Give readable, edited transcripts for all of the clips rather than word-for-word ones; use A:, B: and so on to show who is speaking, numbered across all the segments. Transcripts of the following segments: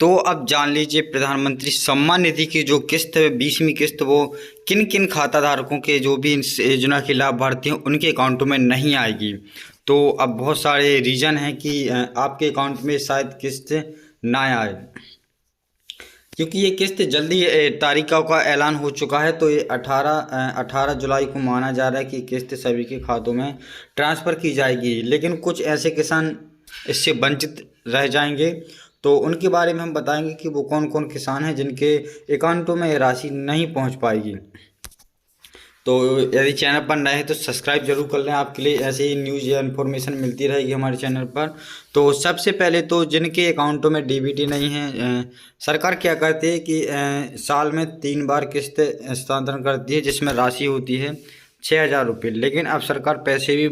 A: तो अब जान लीजिए प्रधानमंत्री सम्मान निधि की जो किस्त है 20वीं किस्त वो किन किन खाता धारकों के जो भी इस योजना के लाभार्थी हैं उनके अकाउंटों में नहीं आएगी। तो अब बहुत सारे रीज़न हैं कि आपके अकाउंट में शायद किस्त ना आए, क्योंकि ये किस्त जल्दी तारीखों का ऐलान हो चुका है। तो ये 18 जुलाई को माना जा रहा है कि किस्त सभी के खातों में ट्रांसफ़र की जाएगी, लेकिन कुछ ऐसे किसान इससे वंचित रह जाएंगे। तो उनके बारे में हम बताएंगे कि वो कौन कौन किसान हैं जिनके अकाउंटों में ये राशि नहीं पहुंच पाएगी। तो यदि चैनल पर नए हैं तो सब्सक्राइब जरूर कर लें, आपके लिए ऐसे ही न्यूज़ या इन्फॉर्मेशन मिलती रहेगी हमारे चैनल पर। तो सबसे पहले तो जिनके अकाउंटों में डीबीटी नहीं है, सरकार क्या करती है कि साल में 3 बार किस्त हस्तांतरण करती है जिसमें राशि होती है 6,000 रुपये। लेकिन अब सरकार पैसे भी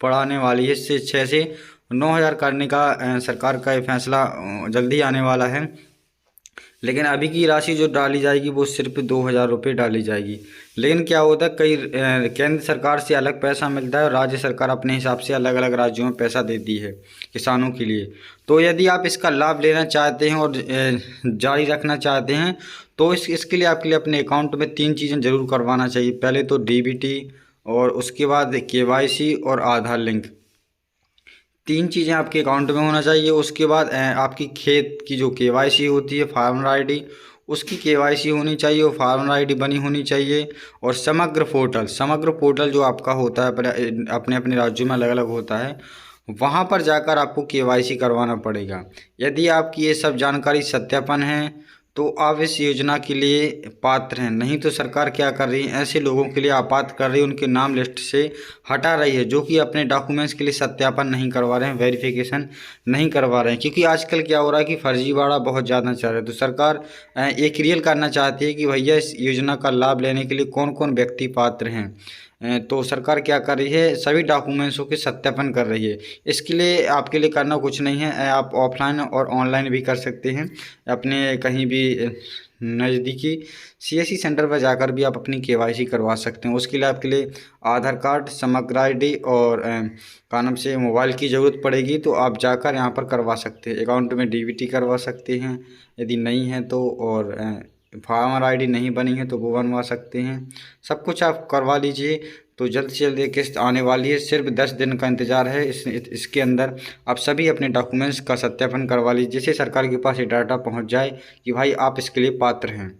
A: बढ़ाने वाली है, इससे 6 से 9,000 करने का सरकार का ये फैसला जल्दी आने वाला है। लेकिन अभी की राशि जो डाली जाएगी वो सिर्फ 2,000 रुपये डाली जाएगी। लेकिन क्या होता है, कई केंद्र सरकार से अलग पैसा मिलता है और राज्य सरकार अपने हिसाब से अलग अलग राज्यों में पैसा देती है किसानों के लिए। तो यदि आप इसका लाभ लेना चाहते हैं और जारी रखना चाहते हैं तो इसके लिए आपके लिए अपने अकाउंट में 3 चीज़ें ज़रूर करवाना चाहिए। पहले तो डीबीटी, और उसके बाद केवाईसी और आधार लिंक, 3 चीज़ें आपके अकाउंट में होना चाहिए। उसके बाद आपकी खेत की जो केवाईसी होती है, फार्मर आईडी, उसकी केवाईसी होनी चाहिए और फार्मर आईडी बनी होनी चाहिए। और समग्र पोर्टल जो आपका होता है अपने अपने राज्यों में अलग अलग होता है, वहाँ पर जाकर आपको केवाईसी करवाना पड़ेगा। यदि आपकी ये सब जानकारी सत्यापन है तो आप इस योजना के लिए पात्र हैं, नहीं तो सरकार क्या कर रही है, ऐसे लोगों के लिए अपात्र कर रही है, उनके नाम लिस्ट से हटा रही है जो कि अपने डॉक्यूमेंट्स के लिए सत्यापन नहीं करवा रहे हैं, वेरिफिकेशन नहीं करवा रहे हैं। क्योंकि आजकल क्या हो रहा है कि फर्जीवाड़ा बहुत ज़्यादा चल रहा है। तो सरकार एक क्लियर करना चाहती है कि भैया इस योजना का लाभ लेने के लिए कौन कौन व्यक्ति पात्र हैं। तो सरकार क्या कर रही है, सभी डॉक्यूमेंट्सों के सत्यापन कर रही है। इसके लिए आपके लिए करना कुछ नहीं है, आप ऑफलाइन और ऑनलाइन भी कर सकते हैं। अपने कहीं भी नज़दीकी सीएससी सेंटर पर जाकर भी आप अपनी केवाईसी करवा सकते हैं। उसके लिए आपके लिए आधार कार्ड, समग्र आईडी और का नाम से मोबाइल की ज़रूरत पड़ेगी। तो आप जाकर यहाँ पर करवा सकते हैं। अकाउंट में डीबीटी करवा सकते हैं यदि नहीं है तो, और फार्मर आईडी नहीं बनी है तो वो बनवा सकते हैं। सब कुछ आप करवा लीजिए। तो जल्द से जल्द ये किस्त आने वाली है, सिर्फ 10 दिन का इंतज़ार है। इसके अंदर आप सभी अपने डॉक्यूमेंट्स का सत्यापन करवा लीजिए जिससे सरकार के पास ये डाटा पहुंच जाए कि भाई आप इसके लिए पात्र हैं।